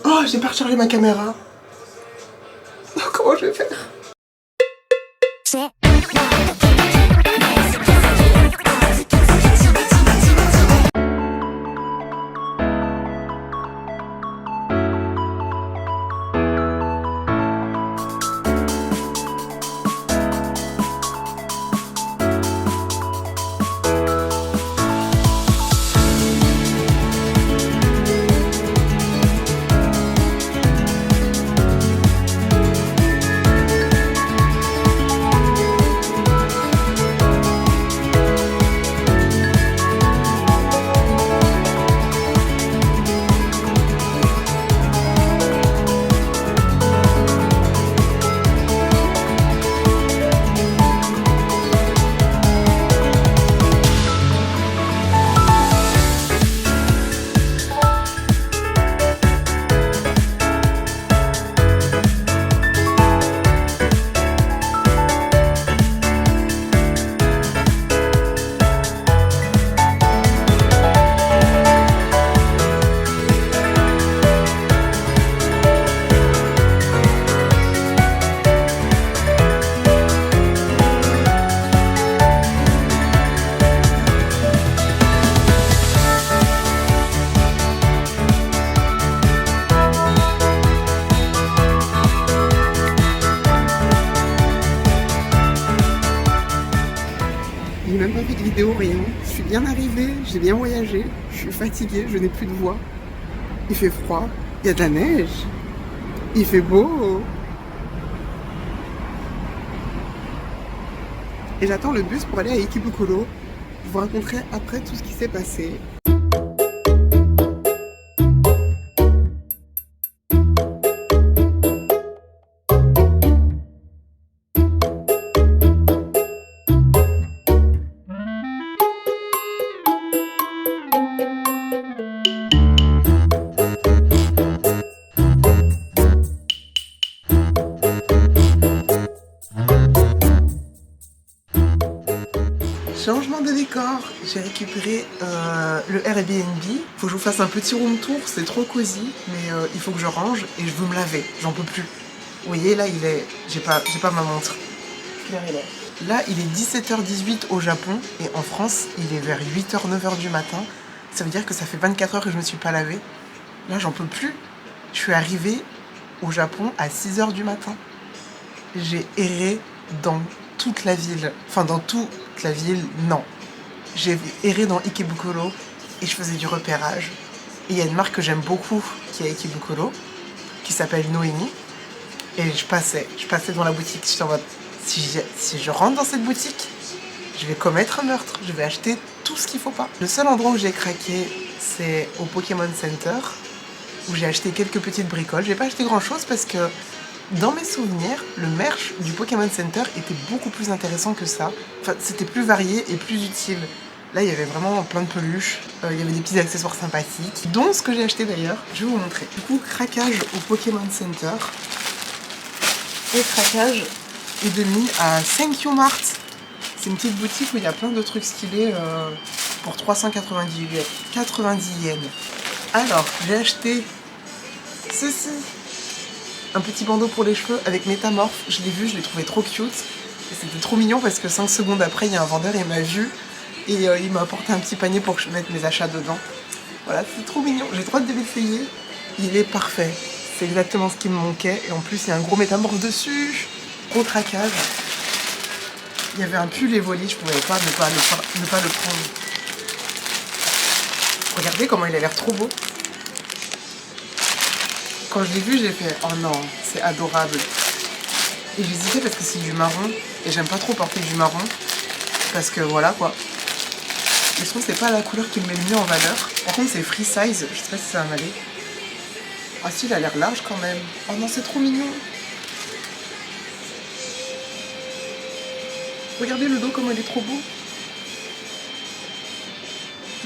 Oh, j'ai pas rechargé ma caméra. Oh, comment je vais faire? J'ai même pas fait de vidéo, rien. Je suis bien arrivée, j'ai bien voyagé, je suis fatiguée, je n'ai plus de voix. Il fait froid, il y a de la neige, il fait beau. Et j'attends le bus pour aller à Ikebukuro. Je vous raconterai après tout ce qui s'est passé. Changement de décor, j'ai récupéré le Airbnb. Faut que je vous fasse un petit room tour, c'est trop cosy, mais il faut que je range et je veux me laver, j'en peux plus. Vous voyez là il est, j'ai pas ma montre. Là il est 17h18 au Japon et en France il est vers 8h, 9h du matin. Ça veut dire que ça fait 24 heures que je me suis pas lavée. Là j'en peux plus. Je suis arrivée au Japon à 6h du matin. J'ai erré dans toute la ville, enfin dans toute la ville, non. J'ai erré dans Ikebukuro et je faisais du repérage. Et il y a une marque que j'aime beaucoup qui est à Ikebukuro, qui s'appelle Noemi. Et je passais dans la boutique, j'étais en mode, si je rentre dans cette boutique, je vais commettre un meurtre, je vais acheter tout ce qu'il faut pas. Le seul endroit où j'ai craqué, c'est au Pokémon Center, où j'ai acheté quelques petites bricoles. J'ai pas acheté grand chose parce que dans mes souvenirs, le merch du Pokémon Center était beaucoup plus intéressant que ça. Enfin, c'était plus varié et plus utile. Là, il y avait vraiment plein de peluches, il y avait des petits accessoires sympathiques, dont ce que j'ai acheté d'ailleurs, je vais vous montrer. Du coup, craquage au Pokémon Center. Et craquage est demi à Thank You Mart. C'est une petite boutique où il y a plein de trucs stylés pour 390 yens. Alors, j'ai acheté ceci. Un petit bandeau pour les cheveux avec Métamorphe. Je l'ai vu, je l'ai trouvé trop cute. Et c'était trop mignon parce que 5 secondes après, il y a un vendeur, il m'a vu. Et il m'a apporté un petit panier pour que je mette mes achats dedans. Voilà, c'est trop mignon. J'ai trop hâte de l'essayer. Il est parfait. C'est exactement ce qui me manquait. Et en plus, il y a un gros Métamorphe dessus. Gros craquage. Il y avait un pull Evoli, je pouvais pas ne pas le prendre. Regardez comment il a l'air trop beau. Quand je l'ai vu, j'ai fait « Oh non, c'est adorable !» Et j'hésitais parce que c'est du marron. Et j'aime pas trop porter du marron. Parce que voilà quoi. Mais je trouve que c'est pas la couleur qui me met le mieux en valeur. Par contre, c'est free size. Je sais pas si ça va m'aller. Ah si, il a l'air large quand même. Oh non, c'est trop mignon. Regardez le dos, comment il est trop beau.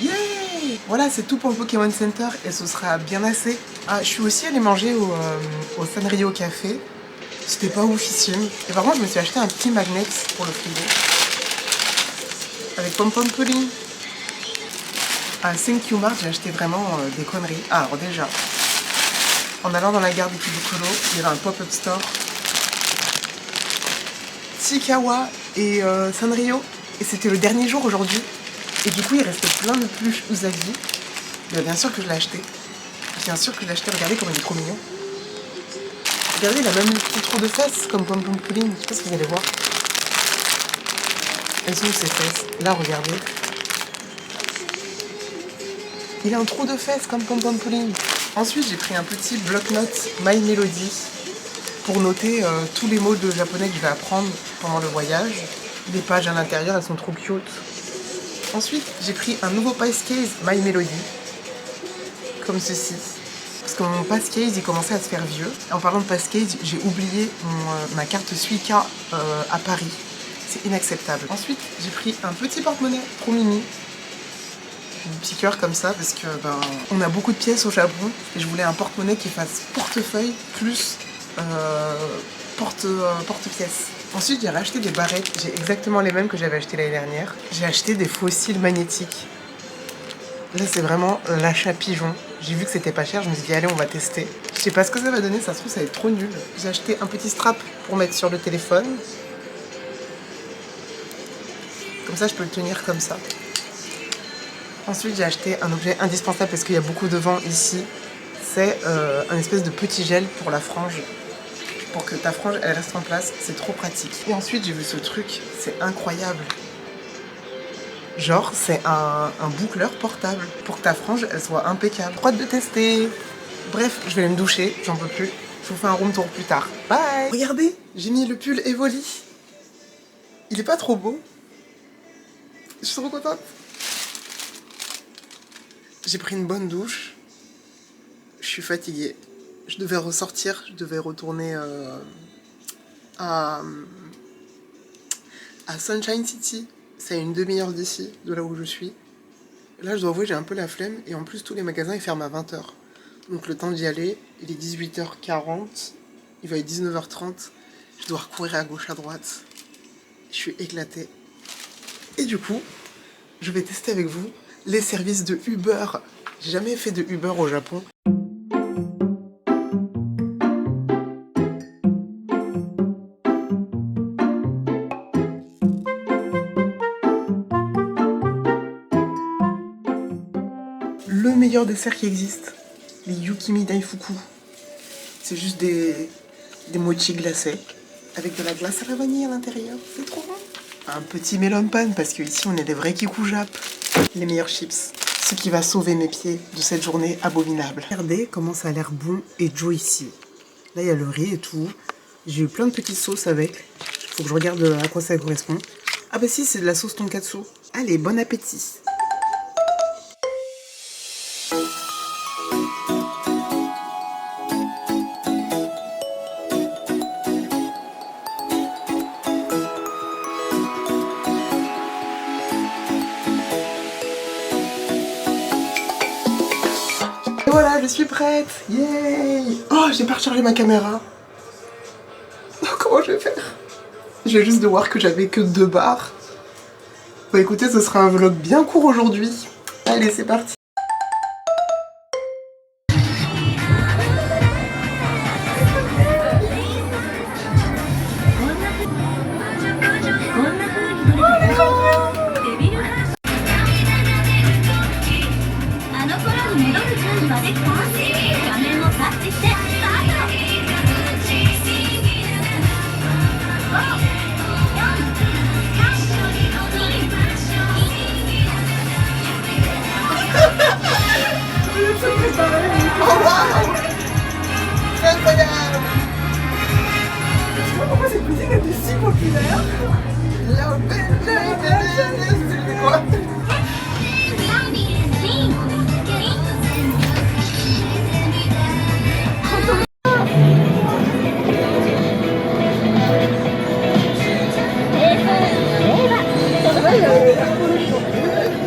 Yeah! Voilà, c'est tout pour le Pokémon Center et ce sera bien assez. Ah, je suis aussi allée manger au Sanrio Café. C'était pas oufissime. Et par contre, je me suis acheté un petit magnet pour le frigo. Avec Pom Pom Pudding. À Thank You Mart, j'ai acheté vraiment des conneries. Ah, alors déjà, En allant dans la gare d'Ikebukuro, il y avait un pop-up store. Chikawa et Sanrio. Et c'était le dernier jour aujourd'hui. Et du coup, il restait plein de pluches Usagi. Bien sûr que je l'ai acheté. Bien sûr que je l'ai acheté. Regardez comme il est trop mignon. Regardez, il a même le trou de fesses comme Pom Pom Pudding. Je sais pas si vous allez voir. Elles sont où ces fesses? Là, regardez. Il a un trou de fesses comme Pom Pom Pudding. Ensuite, j'ai pris un petit bloc-notes My Melody pour noter tous les mots de japonais que je vais apprendre pendant le voyage. Les pages à l'intérieur, elles sont trop cute. Ensuite, j'ai pris un nouveau pass-case My Melody, comme ceci. Parce que mon pass-case, il commençait à se faire vieux. Et en parlant de pass-case, j'ai oublié ma carte Suica à Paris. C'est inacceptable. Ensuite, j'ai pris un petit porte-monnaie trop mini. Un petit cœur comme ça, parce que on a beaucoup de pièces au Japon. Et je voulais un porte-monnaie qui fasse portefeuille plus porte-pièces. Ensuite, j'ai racheté des barrettes. J'ai exactement les mêmes que j'avais acheté l'année dernière. J'ai acheté des fossiles magnétiques. Là, c'est vraiment l'achat pigeon. J'ai vu que c'était pas cher, je me suis dit, allez, on va tester. Je sais pas ce que ça va donner, ça se trouve, ça va être trop nul. J'ai acheté un petit strap pour mettre sur le téléphone. Comme ça, je peux le tenir comme ça. Ensuite, j'ai acheté un objet indispensable parce qu'il y a beaucoup de vent ici. C'est un espèce de petit gel pour la frange. Pour que ta frange, elle reste en place. C'est trop pratique. Et ensuite, j'ai vu ce truc. C'est incroyable. Genre, c'est un boucleur portable pour que ta frange, elle soit impeccable. Trop hâte de tester. Bref, je vais aller me doucher, j'en peux plus. Je vous fais un room tour plus tard. Bye. Regardez, j'ai mis le pull Evoli. Il est pas trop beau? Je suis trop contente. J'ai pris une bonne douche. Je suis fatiguée. Je devais ressortir, je devais retourner à Sunshine City. C'est à une demi-heure d'ici, de là où je suis. Là, je dois avouer, j'ai un peu la flemme. Et en plus, tous les magasins, ils ferment à 20h. Donc le temps d'y aller, il est 18h40. Il va être 19h30. Je dois recourir à gauche, à droite. Je suis éclatée. Et du coup, je vais tester avec vous les services de Uber. J'ai jamais fait de Uber au Japon. Le meilleur dessert qui existe, les Yukimi Daifuku. C'est juste des mochis glacés avec de la glace à la vanille à l'intérieur. C'est trop bon. Un petit melon pan parce qu'ici on est des vrais kikujap. Les meilleurs chips. Ce qui va sauver mes pieds de cette journée abominable. Regardez comment ça a l'air bon et juicy. Là il y a le riz et tout. J'ai eu plein de petites sauces avec. Faut que je regarde à quoi ça correspond. Ah bah si, c'est de la sauce tonkatsu. Allez, bon appétit. Voilà, je suis prête. Yay! Oh, j'ai pas rechargé ma caméra. Oh, comment je vais faire? Je vais juste devoir que j'avais que 2 barres. Bon, écoutez, ce sera un vlog bien court aujourd'hui. Allez, c'est parti. Oh waouh! C'est incroyable! Je sais pas pourquoi cette musique était si populaire. La c'est quoi?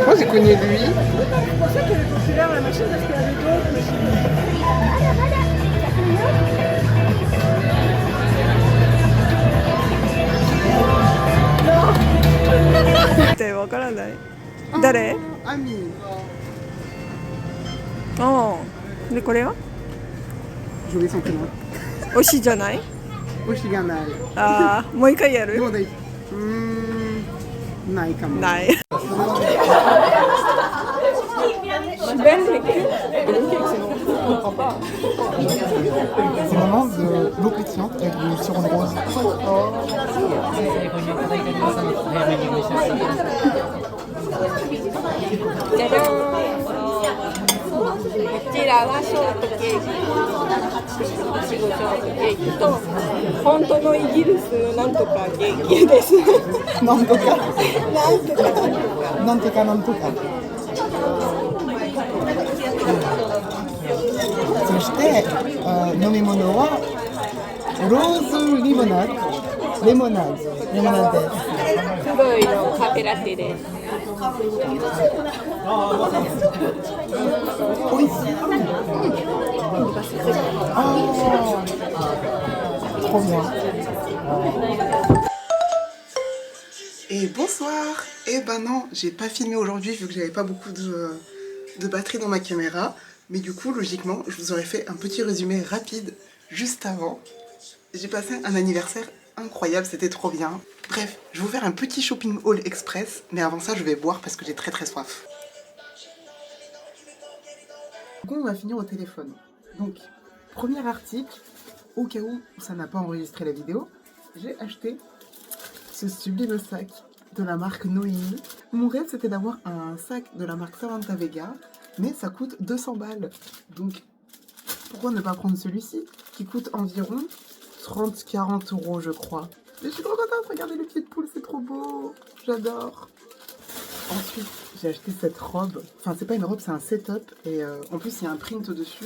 Moi j'ai connu lui. C'est pour ça qu'elle est populaire la machine parce qu'il y avait d'autres machines. ってわからない。誰？アミ。ああ。でこれは？ J'ai oublié son prénom. 推しじゃない？ Oshiganai. ああ、もう一回やる？ Demandez. Nai kamo. ない。Je belle les cakes. Le cake, c'est bon. Je comprends pas. C'est vraiment de l'eau pétillante avec du sirop de rose. じゃじゃーん。こちらはショートケーキ、いちごショートケーキと本当のイギリスのなんとかケーキです。なんとか。なんとかなんとか。なんとかなんとか。そして、飲み物はローズリモナード。レモナード。レモナードです。黒いのカフェラテです。おいしい。Trop bien. Et bonsoir. Eh ben non, j'ai pas filmé aujourd'hui vu que j'avais pas beaucoup de batterie dans ma caméra. Mais du coup, logiquement, je vous aurais fait un petit résumé rapide juste avant. J'ai passé un anniversaire incroyable, c'était trop bien. Bref, je vais vous faire un petit shopping haul express. Mais avant ça, je vais boire parce que j'ai très soif. Du coup, on va finir au téléphone. Donc, premier article, au cas où ça n'a pas enregistré la vidéo, j'ai acheté ce sublime sac de la marque Noémie. Mon rêve, c'était d'avoir un sac de la marque Samantha Vega, mais ça coûte 200 balles. Donc, pourquoi ne pas prendre celui-ci, qui coûte environ 30-40 €, je crois. Mais je suis trop contente, regardez le pied de poule, c'est trop beau. J'adore. Ensuite, j'ai acheté cette robe. Enfin, c'est pas une robe, c'est un setup. Et en plus, il y a un print dessus.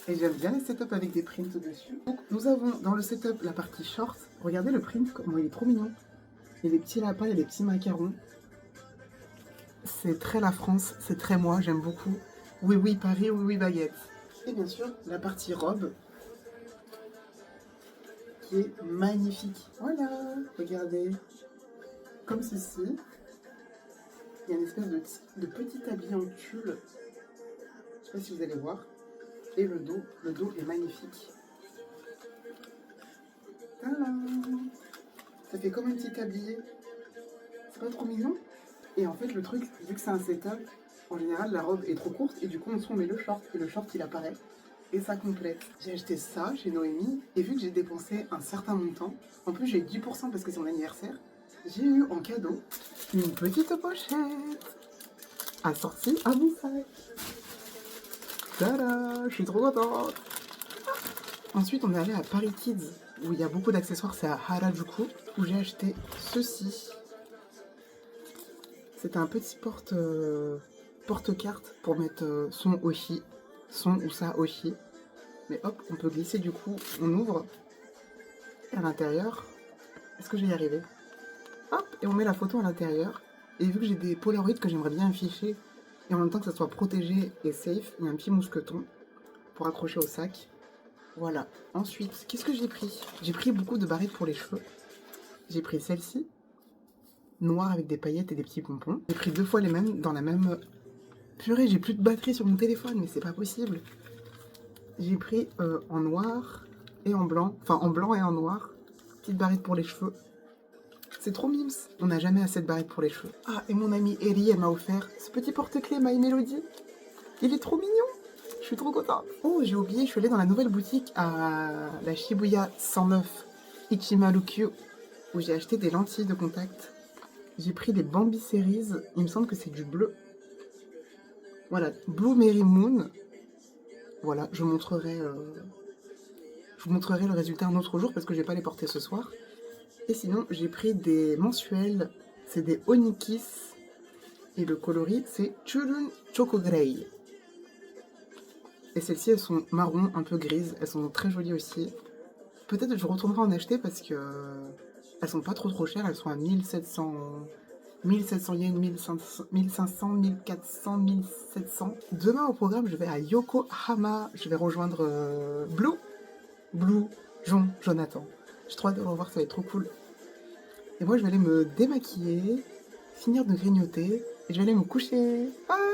Et j'aime bien les setups avec des prints dessus. Donc, nous avons dans le setup la partie short. Regardez le print, comment il est trop mignon. Il y a des petits lapins, il y a des petits macarons. C'est très la France, c'est très moi, j'aime beaucoup. Oui, oui, Paris, oui, oui, baguette. Et bien sûr, la partie robe. Qui est magnifique. Voilà, regardez. Comme ceci. Il y a une espèce de petit habit en tulle. Je sais pas si vous allez voir. Et le dos est magnifique. Tadam! Ça fait comme un petit tablier. C'est pas trop mignon? Et en fait, le truc, vu que c'est un setup, en général, la robe est trop courte et du coup, en dessous, on met le short et le short, il apparaît. Et ça complète. J'ai acheté ça chez Noémie et vu que j'ai dépensé un certain montant, en plus j'ai eu 10% parce que c'est mon anniversaire, j'ai eu en cadeau une petite pochette assortie à mon sac. Tada, je suis trop contente. Ensuite, on est allé à Paris Kids où il y a beaucoup d'accessoires, c'est à Harajuku où j'ai acheté ceci. C'est un petit porte-carte pour mettre son Oshi, son ou sa Oshi. Mais hop, on peut glisser du coup, on ouvre. Et à l'intérieur, est-ce que je vais y arriver? Hop, et on met la photo à l'intérieur. Et vu que j'ai des Polaroids que j'aimerais bien afficher, et en même temps que ça soit protégé et safe, il y a un petit mousqueton pour accrocher au sac. Voilà. Ensuite, qu'est-ce que j'ai pris? J'ai pris beaucoup de barrettes pour les cheveux. J'ai pris celle-ci, noire avec des paillettes et des petits pompons. J'ai pris 2 fois les mêmes, dans la même... Purée, j'ai plus de batterie sur mon téléphone, mais c'est pas possible. J'ai pris en noir et en blanc, enfin en blanc et en noir, petite barrette pour les cheveux. C'est trop mimes, on n'a jamais assez de barrettes pour les cheveux. Ah, et mon amie Ellie, elle m'a offert ce petit porte-clés My Melody. Il est trop mignon, je suis trop contente. Oh, j'ai oublié, je suis allée dans la nouvelle boutique à la Shibuya 109 Ichimaru-kyu, où j'ai acheté des lentilles de contact. J'ai pris des Bambi Series, il me semble que c'est du bleu. Voilà, Blue Mary Moon. Voilà, je vous montrerai le résultat un autre jour parce que je vais pas les porter ce soir. Et sinon, j'ai pris des mensuels, c'est des Onikis. Et le coloris, c'est Churun Choco Grey. Et celles-ci, elles sont marron, un peu grises. Elles sont très jolies aussi. Peut-être que je retournerai en acheter parce que elles sont pas trop chères. Elles sont à 1700 yens, 1500, 1400, 1700. Demain au programme, je vais à Yokohama. Je vais rejoindre Blue, Jonathan. J'ai trop hâte de le revoir, ça va être trop cool. Et moi, je vais aller me démaquiller, finir de grignoter et je vais aller me coucher. Bye!